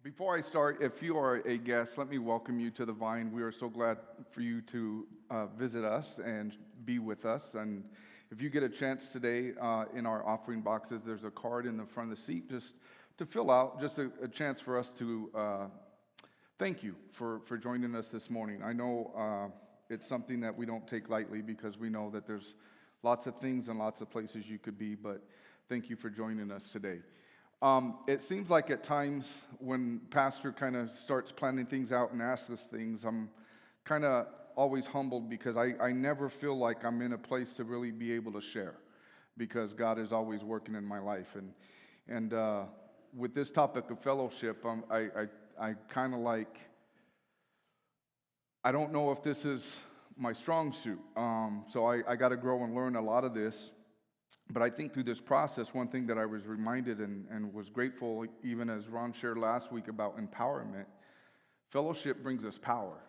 Before I start, if you are a guest, let me welcome you to the Vine. We are so glad for you to visit us and be with us. And if you get a chance today in our offering boxes, there's a card in the front of the seat just to fill out, just a chance for us to thank you for joining us this morning. I know it's something that we don't take lightly because we know that there's lots of things and lots of places you could be, but thank you for joining us today. It seems like at times when Pastor kind of starts planning things out and asks us things, I'm kind of always humbled because I never feel like I'm in a place to really be able to share because God is always working in my life. And with this topic of fellowship, I kind of like, I don't know if this is my strong suit. So I got to grow and learn a lot of this. But I think through this process, one thing that I was reminded and was grateful, even as Ron shared last week about empowerment, fellowship brings us power.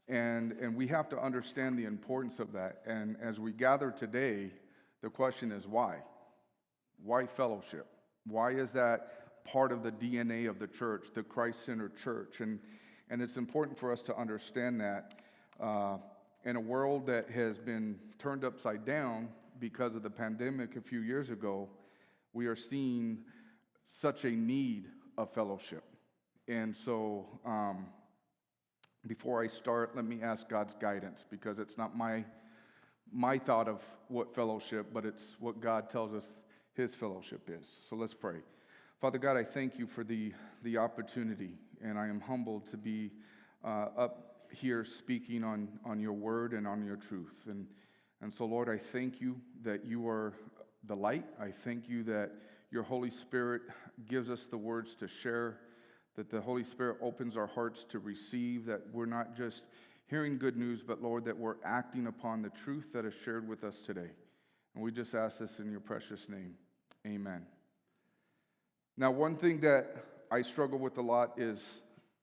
And we have to understand the importance of that. And as we gather today, the question is why? Why fellowship? Why is that part of the DNA of the church, the Christ-centered church? And it's important for us to understand that in a world that has been turned upside down, because of the pandemic a few years ago, we are seeing such a need of fellowship. And so before I start, let me ask God's guidance, because it's not my thought of what fellowship, but it's what God tells us his fellowship is. So let's pray. Father God, I thank you for the opportunity, and I am humbled to be up here speaking on your word and on your truth. And so, Lord, I thank you that you are the light. I thank you that your Holy Spirit gives us the words to share, that the Holy Spirit opens our hearts to receive, that we're not just hearing good news, but, Lord, that we're acting upon the truth that is shared with us today. And we just ask this in your precious name. Amen. Now, one thing that I struggle with a lot is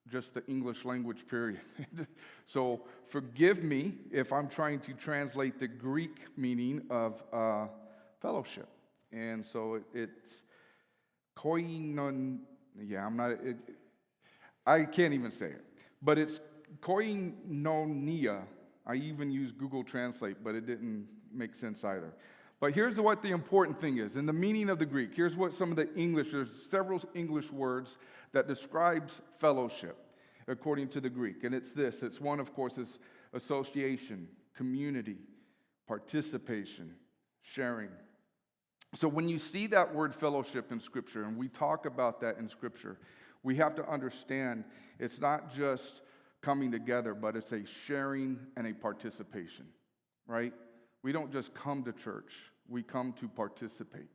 just the English language, period. So forgive me if I'm trying to translate the Greek meaning of fellowship. And so it's koinon. Yeah, I can't even say it. But it's koinonia. I even used Google Translate, but it didn't make sense either. But here's what the important thing is. In the meaning of the Greek, here's what some of the English, there's several English words that describes fellowship according to the Greek. And it's this. It's one, of course, is association, community, participation, sharing. So when you see that word fellowship in Scripture, and we talk about that in Scripture, we have to understand it's not just coming together, but it's a sharing and a participation, right? We don't just come to church. We come to participate.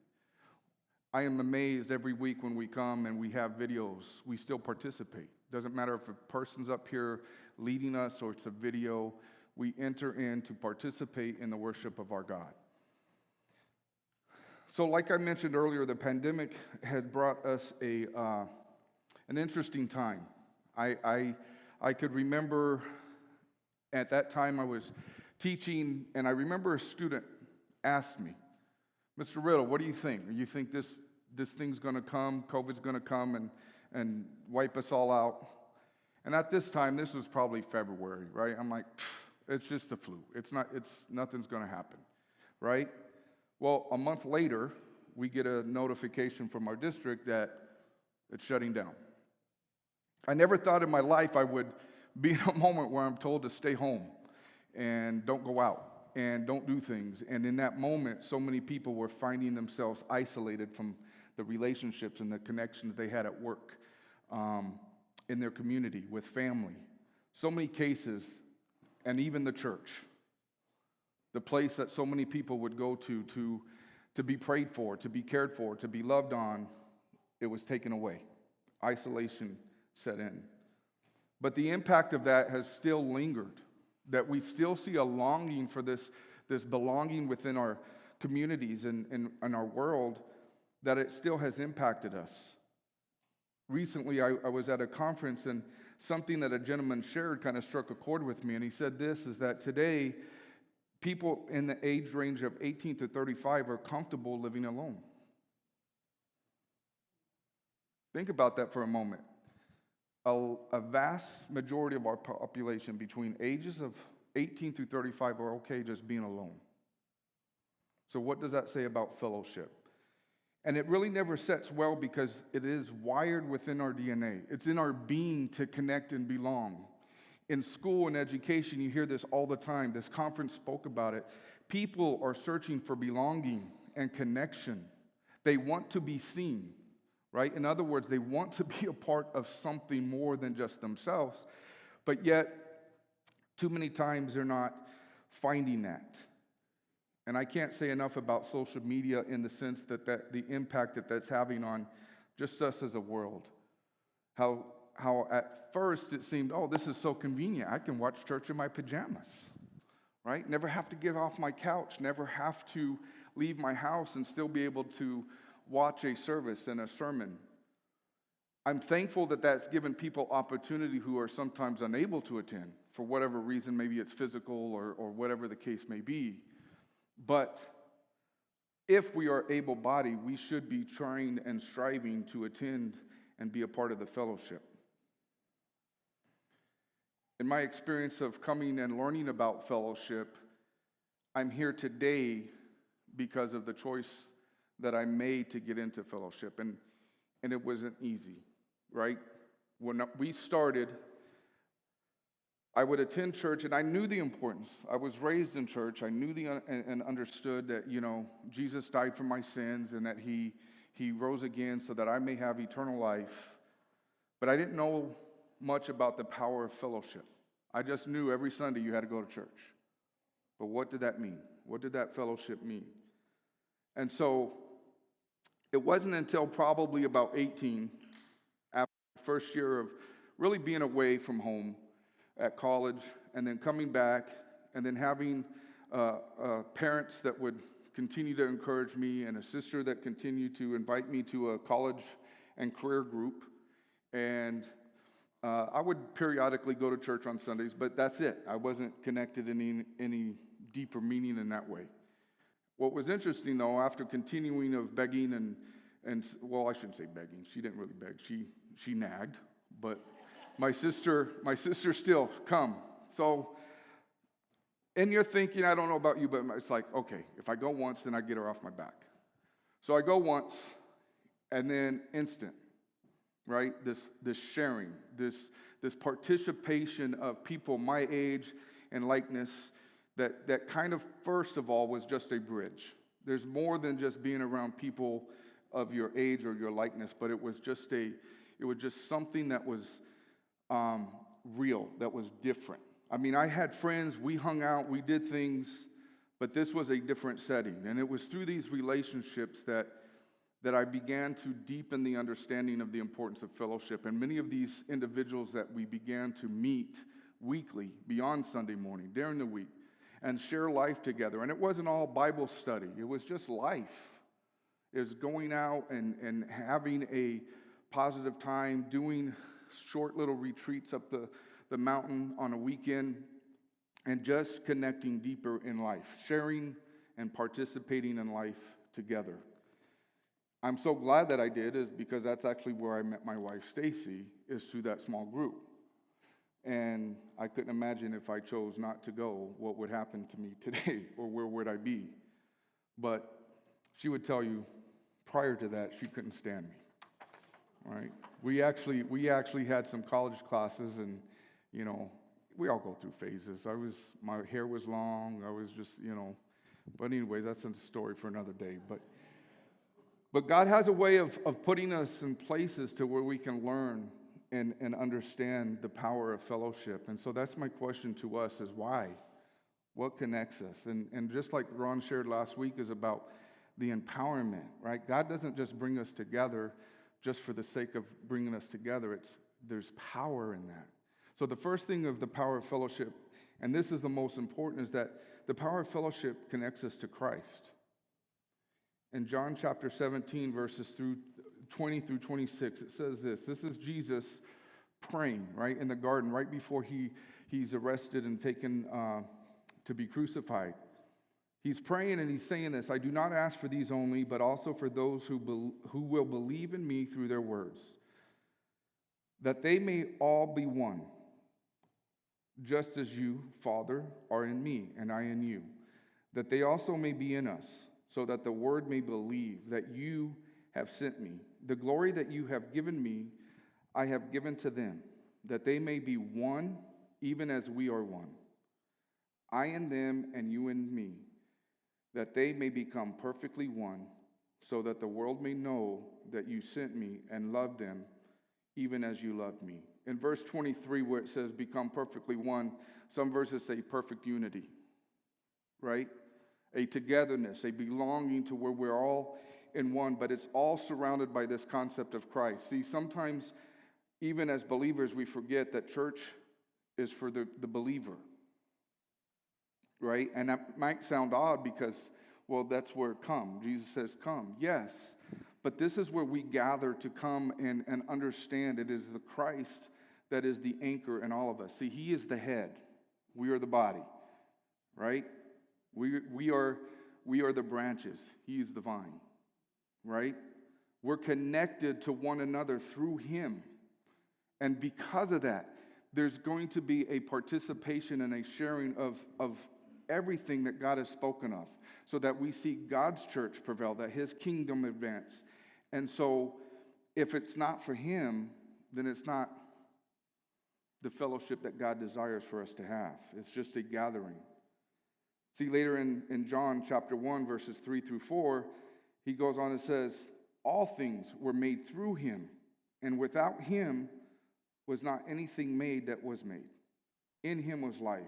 I am amazed every week when we come and we have videos, we still participate. Doesn't matter if a person's up here leading us or it's a video, we enter in to participate in the worship of our God. So like I mentioned earlier, the pandemic had brought us an interesting time. I could remember at that time I was teaching, and I remember a student asked me, Mr. Riddle, what do you think? You think this thing's going to come, COVID's going to come and wipe us all out? And at this time, this was probably February, right? I'm like, it's just the flu. Nothing's going to happen, right? Well, a month later, we get a notification from our district that it's shutting down. I never thought in my life I would be in a moment where I'm told to stay home and don't go out and don't do things. And in that moment, so many people were finding themselves isolated from the relationships and the connections they had at work, in their community, with family. So many cases, and even the church, the place that so many people would go to be prayed for, to be cared for, to be loved on, it was taken away. Isolation set in. But the impact of that has still lingered, that we still see a longing for this belonging within our communities and our world, that it still has impacted us. Recently, I was at a conference, and something that a gentleman shared kind of struck a chord with me, and he said this, is that today, people in the age range of 18 to 35 are comfortable living alone. Think about that for a moment. a vast majority of our population between ages of 18 through 35 are okay just being alone. So what does that say about fellowship? And it really never sets well because it is wired within our DNA. It's in our being to connect and belong. In school and education, you hear this all the time. This conference spoke about it. People are searching for belonging and connection. They want to be seen, right? In other words, they want to be a part of something more than just themselves. But yet, too many times they're not finding that. And I can't say enough about social media in the sense that the impact that's having on just us as a world. How at first it seemed, oh, this is so convenient. I can watch church in my pajamas, right? Never have to get off my couch, never have to leave my house and still be able to watch a service and a sermon. I'm thankful that that's given people opportunity who are sometimes unable to attend for whatever reason. Maybe it's physical or whatever the case may be. But if we are able-bodied, we should be trying and striving to attend and be a part of the fellowship. In my experience of coming and learning about fellowship, I'm here today because of the choice that I made to get into fellowship. And it wasn't easy, right? When we started, I would attend church, and I knew the importance. I was raised in church. I knew and understood that, Jesus died for my sins and that he rose again so that I may have eternal life. But I didn't know much about the power of fellowship. I just knew every Sunday you had to go to church. But what did that mean? What did that fellowship mean? And so it wasn't until probably about 18, after the first year of really being away from home, at college, and then coming back, and then having parents that would continue to encourage me, and a sister that continued to invite me to a college and career group. And I would periodically go to church on Sundays, but that's it. I wasn't connected in any deeper meaning in that way. What was interesting, though, after continuing of begging and well, I shouldn't say begging. She didn't really beg. She nagged, but my sister still, come. So, and you're thinking, I don't know about you, but it's like, okay, if I go once, then I get her off my back. So I go once, and then instant, right? This sharing, this participation of people my age and likeness that kind of, first of all, was just a bridge. There's more than just being around people of your age or your likeness, but it was just something that was real, that was different. I mean, I had friends, we hung out, we did things, but this was a different setting. And it was through these relationships that I began to deepen the understanding of the importance of fellowship. And many of these individuals that we began to meet weekly, beyond Sunday morning, during the week, and share life together. And it wasn't all Bible study. It was just life. It was going out and having a positive time, doing short little retreats up the mountain on a weekend, and just connecting deeper in life, sharing and participating in life together. I'm so glad that I did, is because that's actually where I met my wife, Stacy, is through that small group. And I couldn't imagine if I chose not to go, what would happen to me today, or where would I be? But she would tell you, prior to that, she couldn't stand me. Right? We actually had some college classes, and we all go through phases. My hair was long. I was just but anyways, that's a story for another day. But God has a way of putting us in places to where we can learn and understand the power of fellowship. And so that's my question to us, is why? What connects us? And just like Ron shared last week, is about the empowerment, right? God doesn't just bring us together just for the sake of bringing us together. There's power in that. So the first thing of the power of fellowship, and this is the most important, is that the power of fellowship connects us to Christ. In John chapter 17, verses 20 through 26, it says this. This is Jesus praying, right, in the garden, right before he's arrested and taken to be crucified. He's praying and he's saying this: I do not ask for these only, but also for those who will believe in me through their words. that they may all be one, just as you, Father, are in me, and I in you, that they also may be in us, so that the word may believe that you have sent me. The glory that you have given me, I have given to them, that they may be one, even as we are one. I in them, and you in me, that they may become perfectly one, so that the world may know that you sent me and loved them, even as you loved me. In verse 23, where it says become perfectly one, some verses say perfect unity, right? A togetherness, a belonging to where we're all in one, but it's all surrounded by this concept of Christ. See, sometimes, even as believers, we forget that church is for the believer, right? And that might sound odd because, well, that's where come. Jesus says, come. Yes. But this is where we gather to come and understand it is the Christ that is the anchor in all of us. See, he is the head. We are the body, right? We are the branches. He is the vine, right? We're connected to one another through him. And because of that, there's going to be a participation and a sharing of everything that God has spoken of, so that we see God's church prevail, that his kingdom advance. And so if it's not for him, then it's not the fellowship that God desires for us to have. It's just a gathering. See, later in John chapter 1, verses 3 through 4, he goes on and says, all things were made through him, and without him was not anything made that was made. In him was life,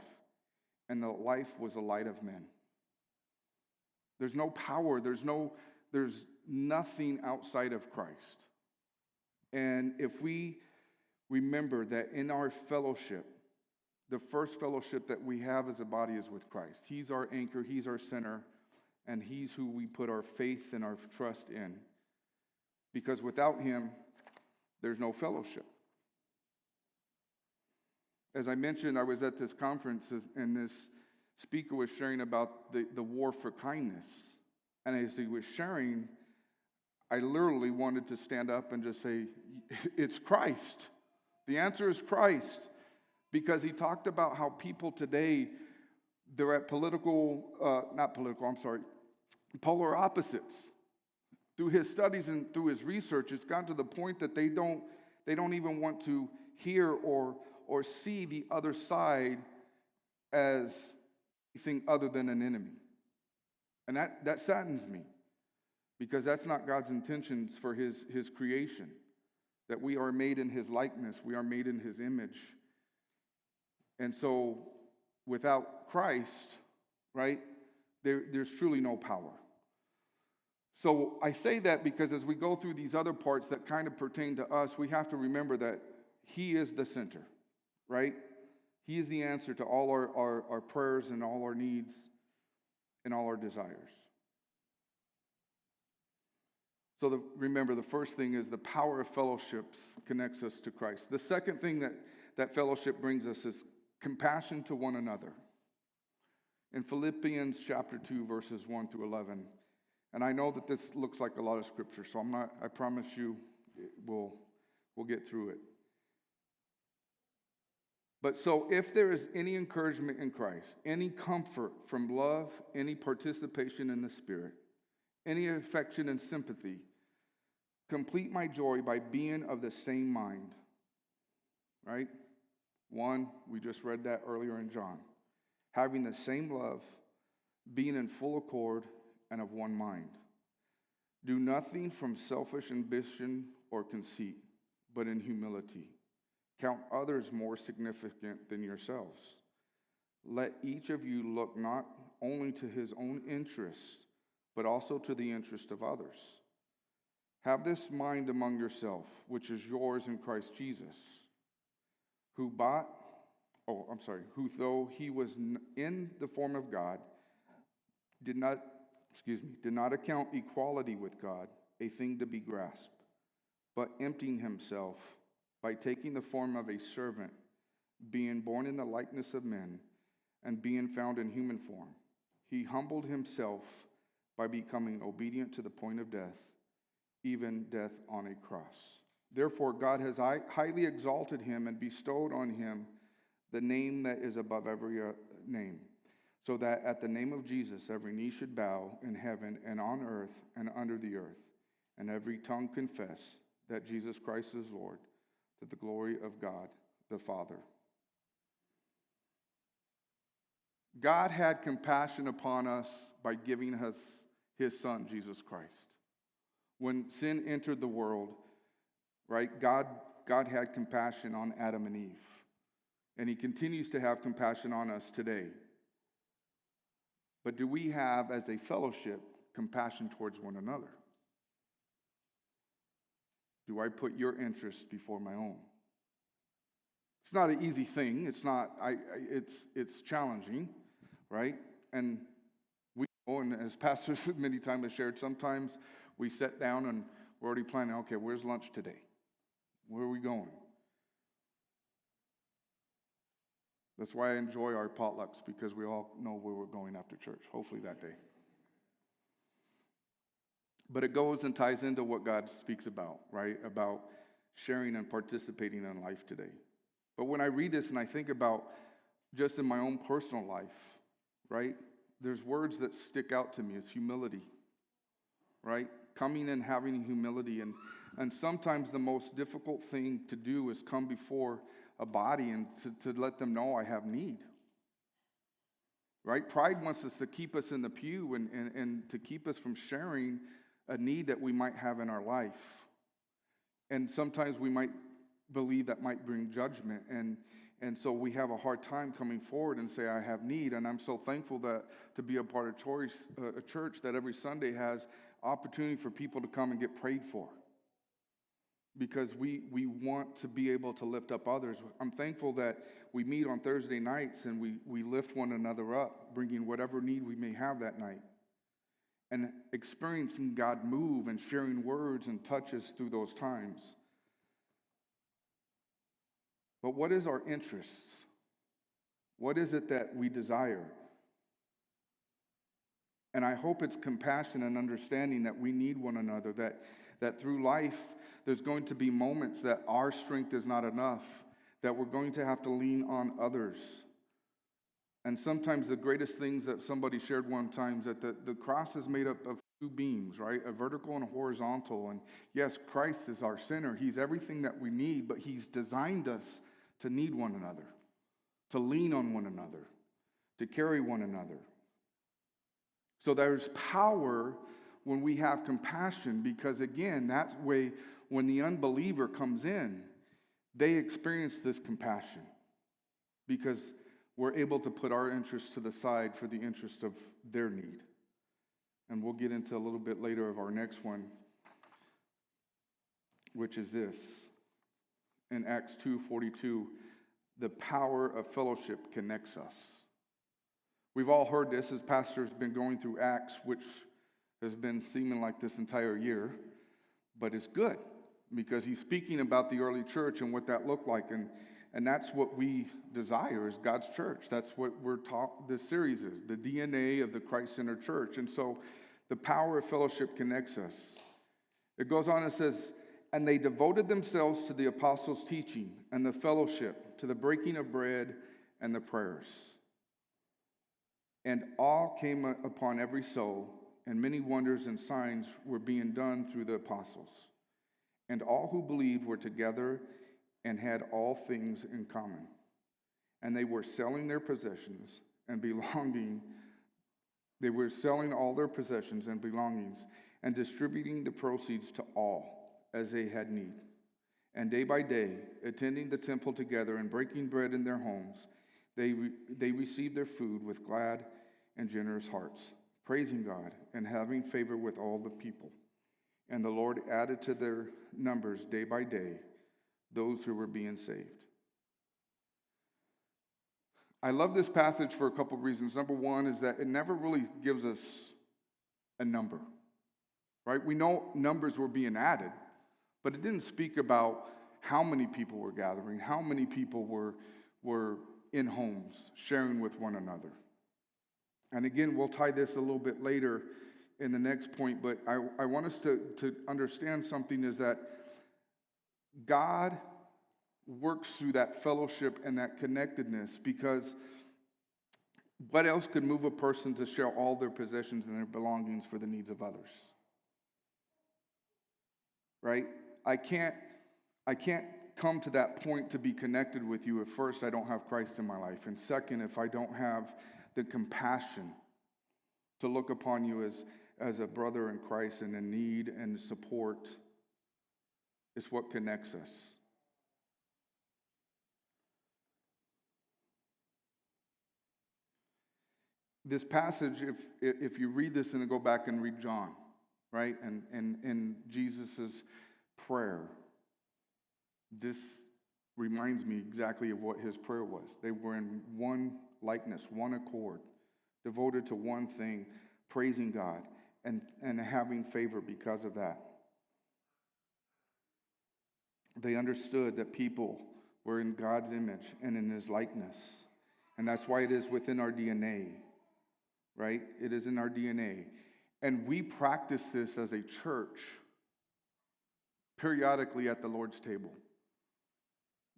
and the life was the light of men. There's no power, there's nothing outside of Christ. And if we remember that in our fellowship, the first fellowship that we have as a body is with Christ. He's our anchor, he's our center, and he's who we put our faith and our trust in. Because without him, there's no fellowship. As I mentioned, I was at this conference and this speaker was sharing about the war for kindness. And as he was sharing, I literally wanted to stand up and just say, it's Christ. The answer is Christ. Because he talked about how people today, they're at polar opposites. Through his studies and through his research, it's gotten to the point that they don't even want to hear or see the other side as anything other than an enemy. And that saddens me, because that's not God's intentions for his creation, that we are made in his likeness, we are made in his image. And so without Christ, right, there's truly no power. So I say that because as we go through these other parts that kind of pertain to us, we have to remember that he is the center, right? He is the answer to all our prayers and all our needs and all our desires. So remember, the first thing is the power of fellowships connects us to Christ. The second thing that fellowship brings us is compassion to one another. In Philippians chapter 2, verses 1 through 11, and I know that this looks like a lot of scripture, so I promise you we'll get through it. But so if there is any encouragement in Christ, any comfort from love, any participation in the Spirit, any affection and sympathy, complete my joy by being of the same mind. Right? 1, we just read that earlier in John. Having the same love, being in full accord and of one mind. Do nothing from selfish ambition or conceit, but in humility. Count others more significant than yourselves. Let each of you look not only to his own interests, but also to the interest of others. Have this mind among yourself, which is yours in Christ Jesus, who though he was in the form of God, did not account equality with God a thing to be grasped, but emptying himself by taking the form of a servant, being born in the likeness of men, and being found in human form. He humbled himself by becoming obedient to the point of death, even death on a cross. Therefore, God has highly exalted him and bestowed on him the name that is above every name, so that at the name of Jesus every knee should bow in heaven and on earth and under the earth, and every tongue confess that Jesus Christ is Lord, to the glory of God the Father. God had compassion upon us by giving us his Son, Jesus Christ. When sin entered the world, right, God had compassion on Adam and Eve. And he continues to have compassion on us today. But do we have, as a fellowship, compassion towards one another? Do I put your interests before my own? It's not an easy thing. It's not. It's challenging, right? And we know, and as pastors many times have shared, sometimes we sit down and we're already planning. Okay, where's lunch today? Where are we going? That's why I enjoy our potlucks, because we all know where we're going after church, hopefully that day. But it goes and ties into what God speaks about, right? About sharing and participating in life today. But when I read this and I think about just in my own personal life, right? There's words that stick out to me. It's humility, right? Coming and having humility. And sometimes the most difficult thing to do is come before a body and to let them know I have need. Right? Pride wants us to keep us in the pew and to keep us from sharing a need that we might have in our life. And sometimes we might believe that might bring judgment. And so we have a hard time coming forward and say, I have need. And I'm so thankful that to be a part of a church that every Sunday has opportunity for people to come and get prayed for. Because we want to be able to lift up others. I'm thankful that we meet on Thursday nights and we lift one another up, bringing whatever need we may have that night. And experiencing God move and sharing words and touches through those times. But what is our interests? What is it that we desire? And I hope it's compassion and understanding that we need one another, that through life there's going to be moments that our strength is not enough, that we're going to have to lean on others. And sometimes the greatest things that somebody shared one time is that the cross is made up of two beams, right? A vertical and a horizontal. And yes, Christ is our center. He's everything that we need, but he's designed us to need one another, to lean on one another, to carry one another. So there's power when we have compassion, because again, that's way when the unbeliever comes in, they experience this compassion because we're able to put our interests to the side for the interest of their need. And we'll get into a little bit later of our next one, which is this. In Acts 2:42, the power of fellowship connects us. We've all heard this as pastors been going through Acts, which has been seeming like this entire year, but it's good because he's speaking about the early church and what that looked like, and that's what we desire is God's church. That's what we're taught this series is, the DNA of the Christ-centered church. And so the power of fellowship connects us. It goes on and says, and they devoted themselves to the apostles' teaching and the fellowship, to the breaking of bread and the prayers. And awe came upon every soul, and many wonders and signs were being done through the apostles. And all who believed were together and had all things in common. And they were selling their possessions and belonging. They were selling all their possessions and belongings and distributing the proceeds to all as they had need. And day by day, attending the temple together and breaking bread in their homes, they received their food with glad and generous hearts, praising God and having favor with all the people. And the Lord added to their numbers day by day those who were being saved. I love this passage for a couple of reasons. Number one is that it never really gives us a number, right? We know numbers were being added, but it didn't speak about how many people were gathering, how many people were in homes sharing with one another. And again, we'll tie this a little bit later in the next point, but I want us to understand something is that God works through that fellowship and that connectedness, because what else could move a person to share all their possessions and their belongings for the needs of others? Right? I can't come to that point to be connected with you if first I don't have Christ in my life, and second, if I don't have the compassion to look upon you as a brother in Christ and in need and support. It's what connects us. This passage, if you read this and then go back and read John, right, and Jesus' prayer, this reminds me exactly of what his prayer was. They were in one likeness, one accord, devoted to one thing, praising God and having favor because of that. They understood that people were in God's image and in his likeness. And that's why it is within our DNA, right? It is in our DNA. And we practice this as a church periodically at the Lord's table,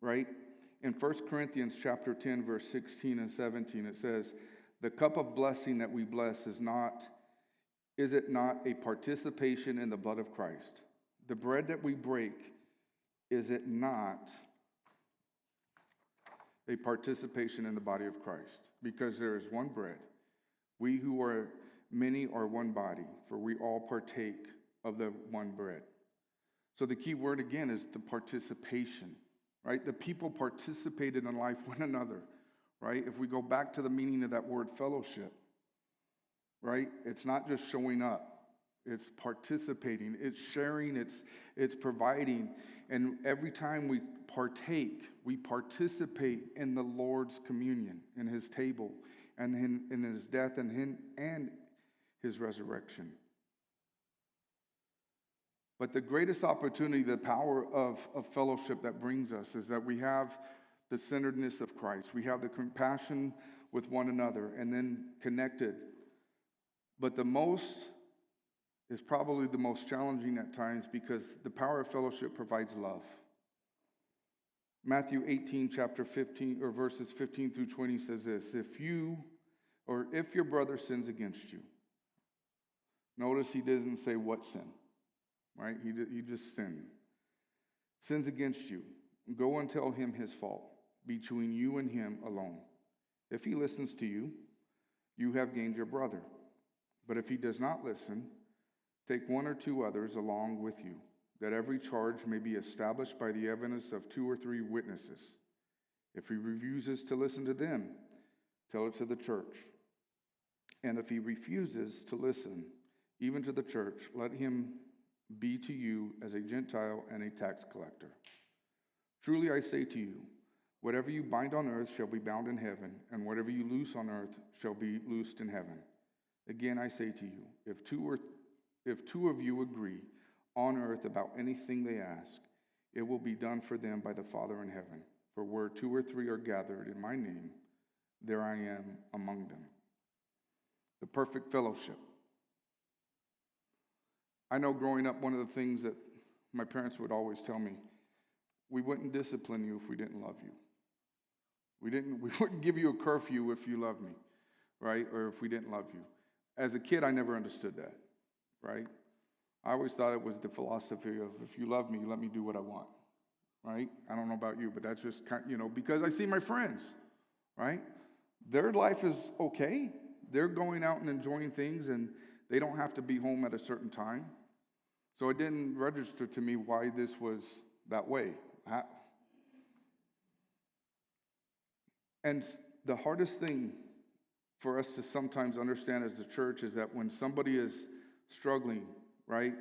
right? In 1 Corinthians chapter 10, verse 16 and 17, it says, the cup of blessing that we bless is it not a participation in the blood of Christ? The bread that we break, is it not a participation in the body of Christ? Because there is one bread. We who are many are one body, for we all partake of the one bread. So the key word again is the participation, right? The people participated in life one another, right? If we go back to the meaning of that word fellowship, right? It's not just showing up. It's participating, it's sharing, it's providing. And every time we partake, we participate in the Lord's communion, in his table, and in his death and his resurrection. But the greatest opportunity, the power of fellowship that brings us is that we have the centeredness of Christ. We have the compassion with one another and then connected. But is probably the most challenging at times, because the power of fellowship provides love. Matthew 18, chapter 15, or verses 15 through 20 says this, if your brother sins against you, notice he doesn't say what sin, right? He just sins against you. Go and tell him his fault between you and him alone. If he listens to you, you have gained your brother. But if he does not listen, take one or two others along with you, that every charge may be established by the evidence of 2 or 3 witnesses. If he refuses to listen to them, tell it to the church. And if he refuses to listen, even to the church, let him be to you as a Gentile and a tax collector. Truly I say to you, whatever you bind on earth shall be bound in heaven, and whatever you loose on earth shall be loosed in heaven. Again I say to you, if two of you agree on earth about anything they ask, it will be done for them by the Father in heaven. For where 2 or 3 are gathered in my name, there I am among them. The perfect fellowship. I know growing up, one of the things that my parents would always tell me, we wouldn't discipline you if we didn't love you. We wouldn't give you a curfew if you loved me, right? Or if we didn't love you. As a kid, I never understood that, right? I always thought it was the philosophy of, if you love me, let me do what I want, right? I don't know about you, but that's just because I see my friends, right? Their life is okay. They're going out and enjoying things, and they don't have to be home at a certain time. So it didn't register to me why this was that way. And the hardest thing for us to sometimes understand as a church is that when somebody is struggling, right,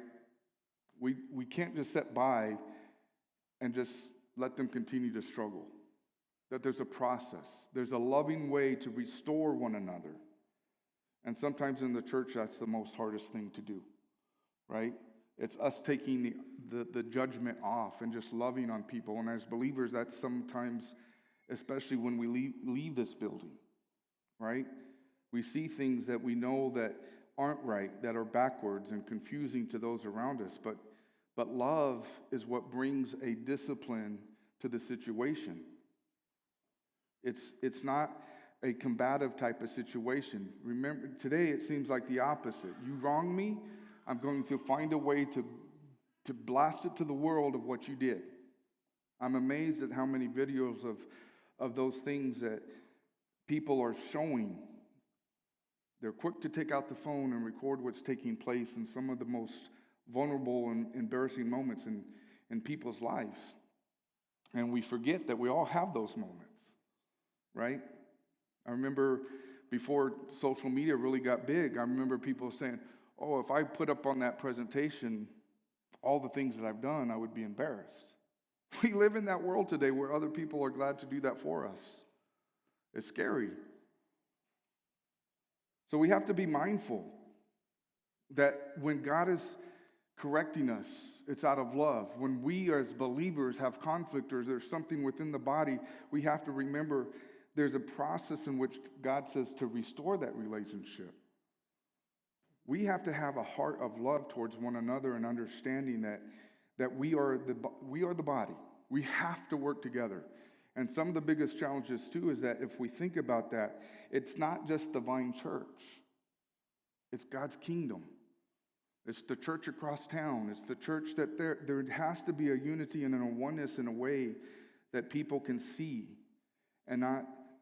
we can't just sit by and just let them continue to struggle. That there's a process. There's a loving way to restore one another. And sometimes in the church, that's the most hardest thing to do, right? It's us taking the judgment off and just loving on people. And as believers, that's sometimes, especially when we leave this building, right? We see things that we know that aren't right, that are backwards and confusing to those around us. But But love is what brings a discipline to the situation. It's not a combative type of situation. Remember, today it seems like the opposite. You wrong me, I'm going to find a way to blast it to the world of what you did. I'm amazed at how many videos of those things that people are showing. They're quick to take out the phone and record what's taking place in some of the most vulnerable and embarrassing moments in people's lives. And we forget that we all have those moments, right? I remember before social media really got big, I remember people saying, oh, if I put up on that presentation all the things that I've done, I would be embarrassed. We live in that world today where other people are glad to do that for us. It's scary. So we have to be mindful that when God is correcting us, it's out of love. When we as believers have conflict or there's something within the body, we have to remember there's a process in which God says to restore that relationship. We have to have a heart of love towards one another and understanding that we are the body. We have to work together. And some of the biggest challenges too is that if we think about that, it's not just the Vine Church. It's God's kingdom. It's the church across town. It's the church that there has to be a unity and a oneness in a way that people can see and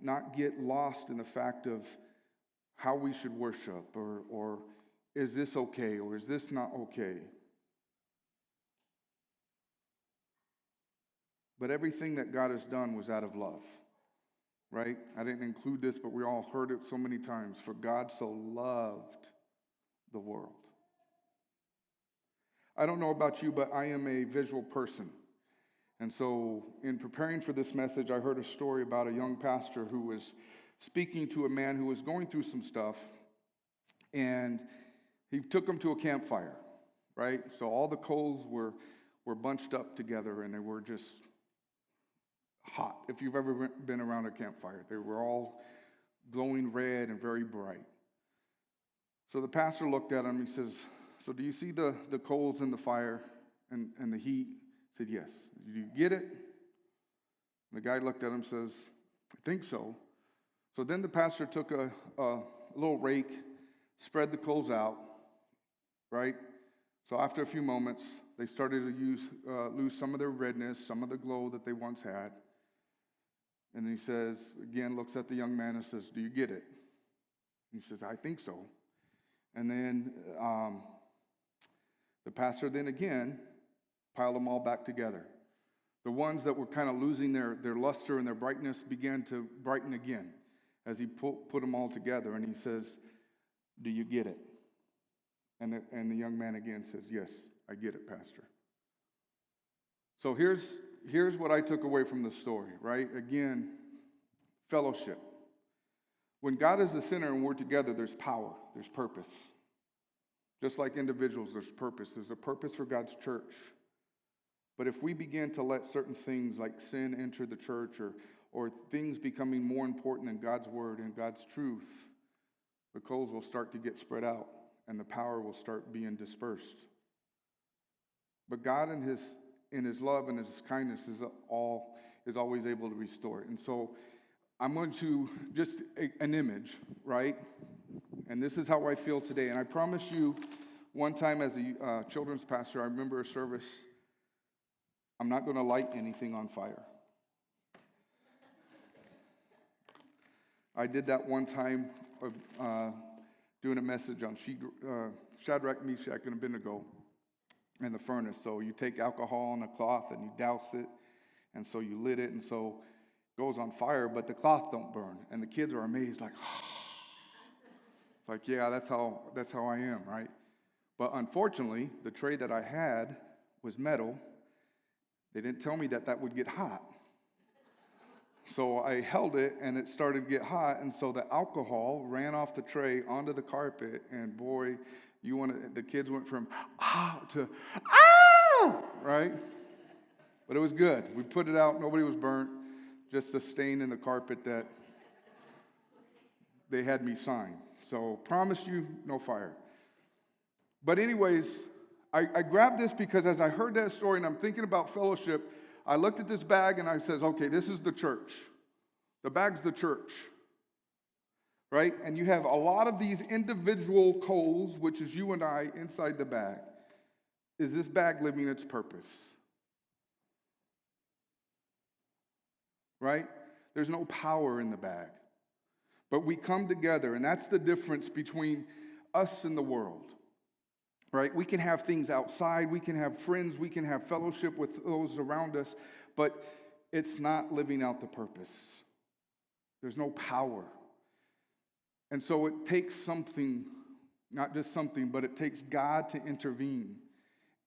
not get lost in the fact of how we should worship or is this okay or is this not okay. But everything that God has done was out of love, right? I didn't include this, but we all heard it so many times. For God so loved the world. I don't know about you, but I am a visual person. And so in preparing for this message, I heard a story about a young pastor who was speaking to a man who was going through some stuff, and he took him to a campfire, right? So all the coals were bunched up together, and they were just hot. If you've ever been around a campfire, they were all glowing red and very bright. So the pastor looked at him and he says, so do you see the coals in the fire and the heat? He said, yes. Do you get it? And the guy looked at him and says, I think so. So then the pastor took a little rake, spread the coals out, right? So after a few moments, they started to lose some of their redness, some of the glow that they once had. And he says, again, looks at the young man and says, do you get it? And he says, I think so. And then the pastor then again piled them all back together. The ones that were kind of losing their luster and their brightness began to brighten again as he put them all together. And he says, do you get it? And the young man again says, yes, I get it, Pastor. So here's what I took away from the story, right? Again, fellowship. When God is the center and we're together, there's power, there's purpose. Just like individuals, there's purpose. There's a purpose for God's church. But if we begin to let certain things like sin enter the church or things becoming more important than God's word and God's truth, the coals will start to get spread out and the power will start being dispersed. But God in his love and his kindness is always able to restore it. And so I'm going to just an image, right? And this is how I feel today. And I promise you, one time as a children's pastor, I remember a service, I'm not going to light anything on fire. I did that one time doing a message on Shadrach, Meshach, and Abednego in the furnace. So you take alcohol on a cloth and you douse it, and so you lit it, and so it goes on fire, but the cloth don't burn. And the kids are amazed, like, it's like, yeah, that's how I am, right? But unfortunately, the tray that I had was metal. They didn't tell me that would get hot. So I held it, and it started to get hot, and so the alcohol ran off the tray onto the carpet, and boy, the kids went from to right? But it was good. We put it out. Nobody was burnt. Just a stain in the carpet that they had me sign. So promise you, no fire. But anyways, I grabbed this because as I heard that story and I'm thinking about fellowship, I looked at this bag and I says, okay, this is the church. The bag's the church, right? And you have a lot of these individual coals, which is you and I, inside the bag. Is this bag living its purpose? Right? There's no power in the bag. But we come together, and that's the difference between us and the world. Right? We can have things outside, we can have friends, we can have fellowship with those around us, but it's not living out the purpose. There's no power. And so it takes something, not just something, but it takes God to intervene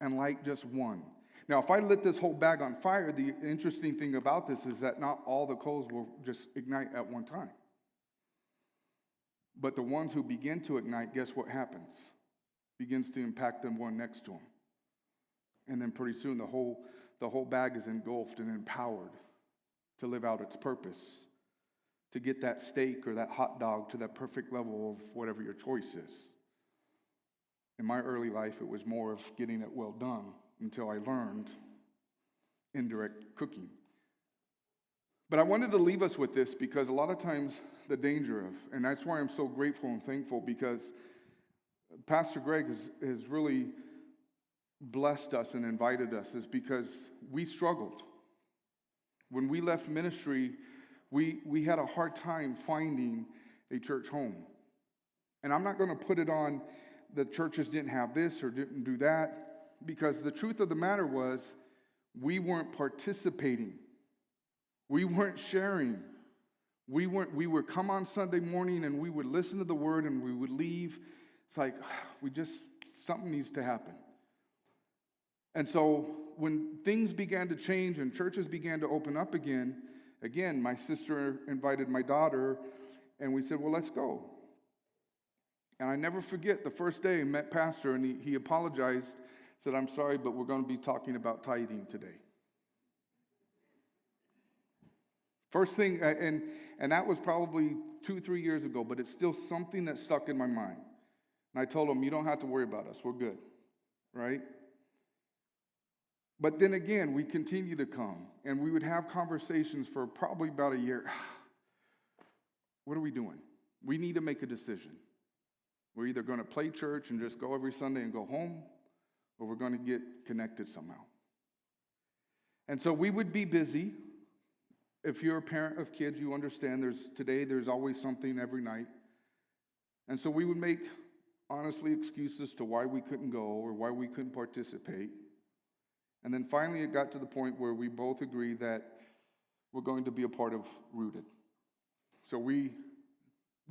and light just one. Now, if I lit this whole bag on fire, the interesting thing about this is that not all the coals will just ignite at one time. But the ones who begin to ignite, guess what happens? Begins to impact the one next to them. And then pretty soon the whole bag is engulfed and empowered to live out its purpose, to get that steak or that hot dog to that perfect level of whatever your choice is. In my early life, it was more of getting it well done until I learned indirect cooking. But I wanted to leave us with this because a lot of times the danger of, and that's why I'm so grateful and thankful, because Pastor Greg has really blessed us and invited us, is because we struggled. When we left ministry, we had a hard time finding a church home. And I'm not going to put it on the churches didn't have this or didn't do that, because the truth of the matter was we weren't participating. We weren't sharing. We would come on Sunday morning and we would listen to the word and we would leave. It's like, something needs to happen. And so when things began to change and churches began to open up again, my sister invited my daughter and we said, well, let's go. And I never forget the first day I met Pastor and he apologized, said, I'm sorry, but we're going to be talking about tithing today. First thing, and that was probably 2-3 years ago, but it's still something that stuck in my mind. And I told him, you don't have to worry about us. We're good, right? But then again, we continued to come, and we would have conversations for probably about a year. What are we doing? We need to make a decision. We're either going to play church and just go every Sunday and go home, or we're going to get connected somehow. And so we would be busy. If you're a parent of kids, you understand there's always something every night. And so we would make, honestly, excuses to why we couldn't go or why we couldn't participate. And then finally it got to the point where we both agreed that we're going to be a part of Rooted. So we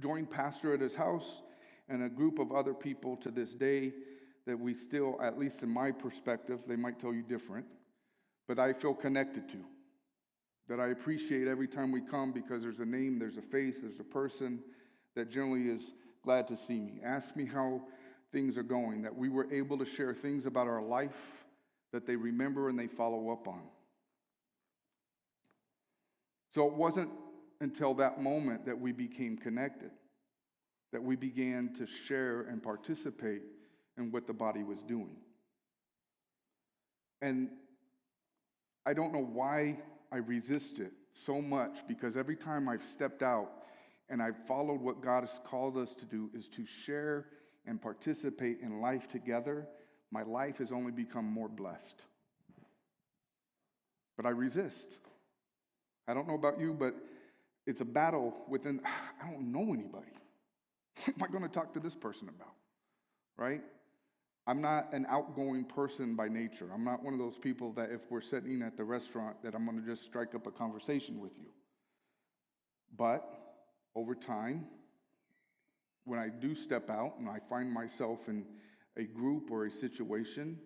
joined Pastor at his house and a group of other people to this day that we still, at least in my perspective, they might tell you different, but I feel connected to. That I appreciate every time we come because there's a name, there's a face, there's a person that generally is glad to see me. Ask me how things are going, that we were able to share things about our life that they remember and they follow up on. So it wasn't until that moment that we became connected, that we began to share and participate in what the body was doing. And I don't know why I resist it so much, because every time I've stepped out and I've followed what God has called us to do is to share and participate in life together, my life has only become more blessed. But I resist. I don't know about you, but it's a battle within. I don't know anybody. What am I going to talk to this person about? Right? I'm not an outgoing person by nature. I'm not one of those people that if we're sitting at the restaurant that I'm going to just strike up a conversation with you. But over time, when I do step out and I find myself in a group or a situation,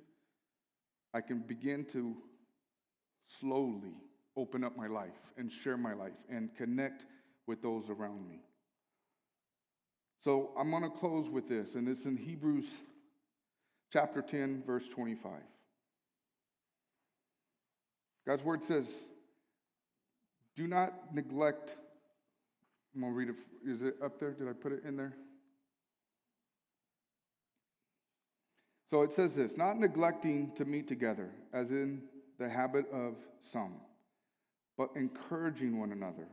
I can begin to slowly open up my life and share my life and connect with those around me. So I'm going to close with this, and it's in Hebrews chapter 10, verse 25. God's word says, do not neglect. I'm going to read it. Is it up there? Did I put it in there? So it says this, not neglecting to meet together, as in the habit of some, but encouraging one another,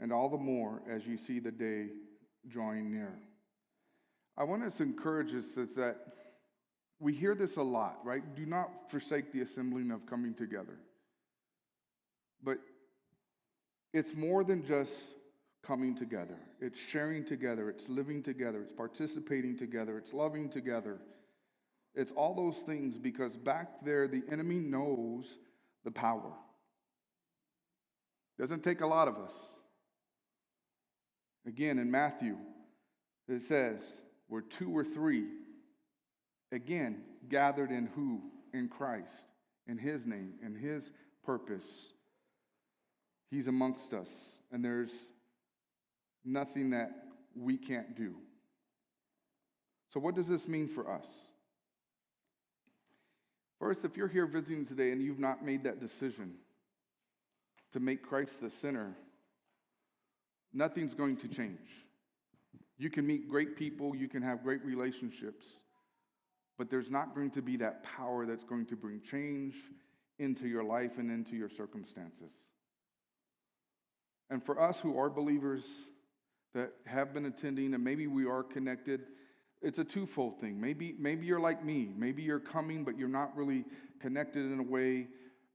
and all the more as you see the day drawing near. I want to encourage us is that we hear this a lot, right? Do not forsake the assembling of coming together. But it's more than just coming together. It's sharing together. It's living together. It's participating together. It's loving together. It's all those things, because back there, the enemy knows the power. Doesn't take a lot of us. Again, in Matthew, it says, where 2 or 3, again, gathered in who? In Christ, in His name, in His purpose. He's amongst us, and there's nothing that we can't do. So what does this mean for us? First, if you're here visiting today and you've not made that decision to make Christ the center, nothing's going to change. You can meet great people, you can have great relationships, but there's not going to be that power that's going to bring change into your life and into your circumstances. And for us who are believers that have been attending, and maybe we are connected, it's a twofold thing. Maybe you're like me. Maybe you're coming, but you're not really connected in a way.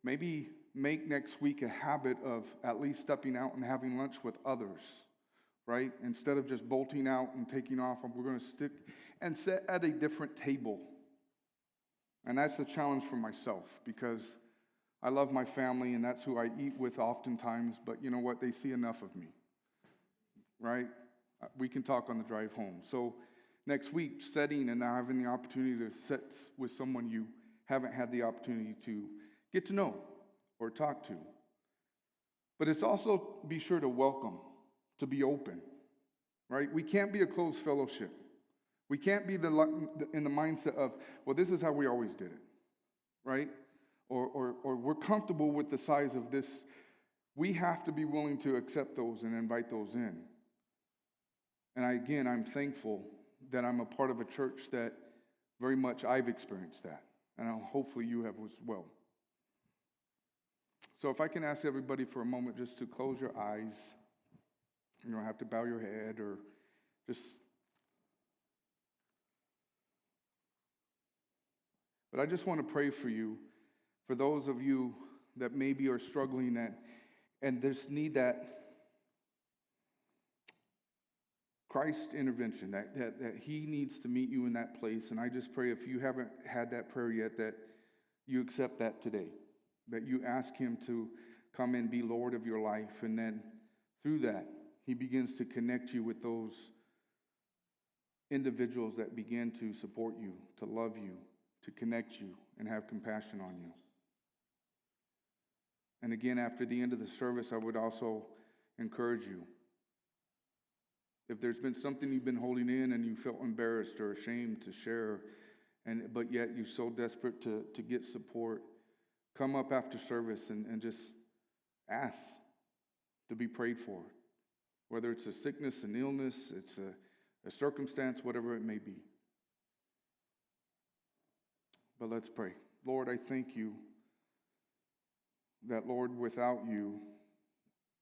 Maybe make next week a habit of at least stepping out and having lunch with others, right? Instead of just bolting out and taking off, we're going to stick and sit at a different table. And that's the challenge for myself, because I love my family, and that's who I eat with oftentimes, but you know what? They see enough of me, right? We can talk on the drive home. So next week, setting and now having the opportunity to sit with someone you haven't had the opportunity to get to know or talk to. But it's also be sure to welcome, to be open, right? We can't be a closed fellowship. We can't be in the mindset of, well, this is how we always did it, right? Or we're comfortable with the size of this. We have to be willing to accept those and invite those in. And I'm thankful that I'm a part of a church that very much I've experienced that. And hopefully you have as well. So if I can ask everybody for a moment just to close your eyes. You don't have to bow your head or just... But I just want to pray for you, for those of you that maybe are struggling and just need that Christ intervention, that He needs to meet you in that place. And I just pray, if you haven't had that prayer yet, that you accept that today, that you ask Him to come and be Lord of your life. And then through that, He begins to connect you with those individuals that begin to support you, to love you, to connect you, and have compassion on you. And again, after the end of the service, I would also encourage you, if there's been something you've been holding in and you felt embarrassed or ashamed to share, but yet you're so desperate to get support, come up after service and just ask to be prayed for. Whether it's a sickness, an illness, it's a circumstance, whatever it may be. But let's pray. Lord, I thank you that, Lord, without you,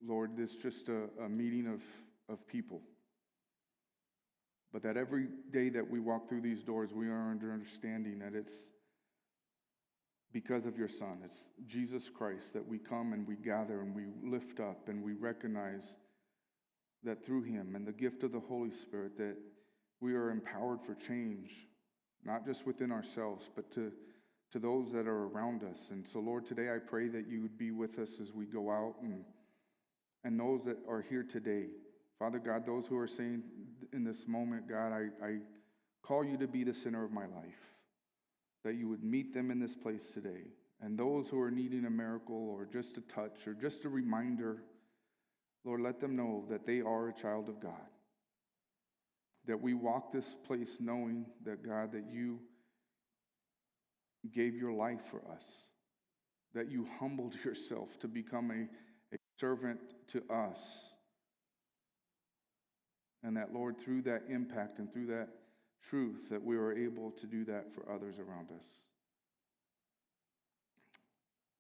Lord, this is just a meeting of people. But that every day that we walk through these doors, we are under understanding that it's because of your Son. It's Jesus Christ that we come and we gather and we lift up and we recognize that through Him and the gift of the Holy Spirit that we are empowered for change, not just within ourselves, but to those that are around us. And so, Lord, today I pray that you would be with us as we go out and those that are here today. Father God, those who are saying in this moment, God, I call you to be the center of my life, that you would meet them in this place today. And those who are needing a miracle or just a touch or just a reminder, Lord, let them know that they are a child of God. That we walk this place knowing that, God, that you gave your life for us, that you humbled yourself to become a servant to us. And that, Lord, through that impact and through that truth that we are able to do that for others around us.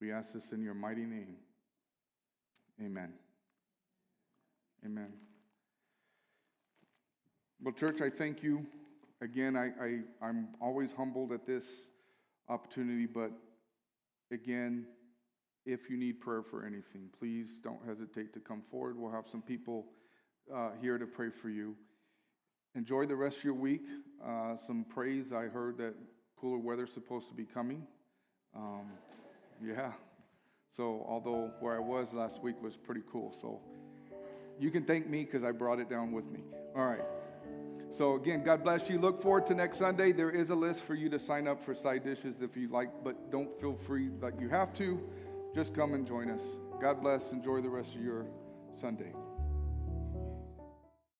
We ask this in your mighty name. Amen. Amen. Well, church, I thank you. Again, I'm always humbled at this opportunity, but again, if you need prayer for anything, please don't hesitate to come forward. We'll have some people here to pray for you. Enjoy the rest of your week. Some praise. I heard that cooler weather's supposed to be coming. Yeah. So although where I was last week was pretty cool. So you can thank me because I brought it down with me. All right. So again, God bless you. Look forward to next Sunday. There is a list for you to sign up for side dishes if you like, but don't feel free like you have to. Just come and join us. God bless. Enjoy the rest of your Sunday.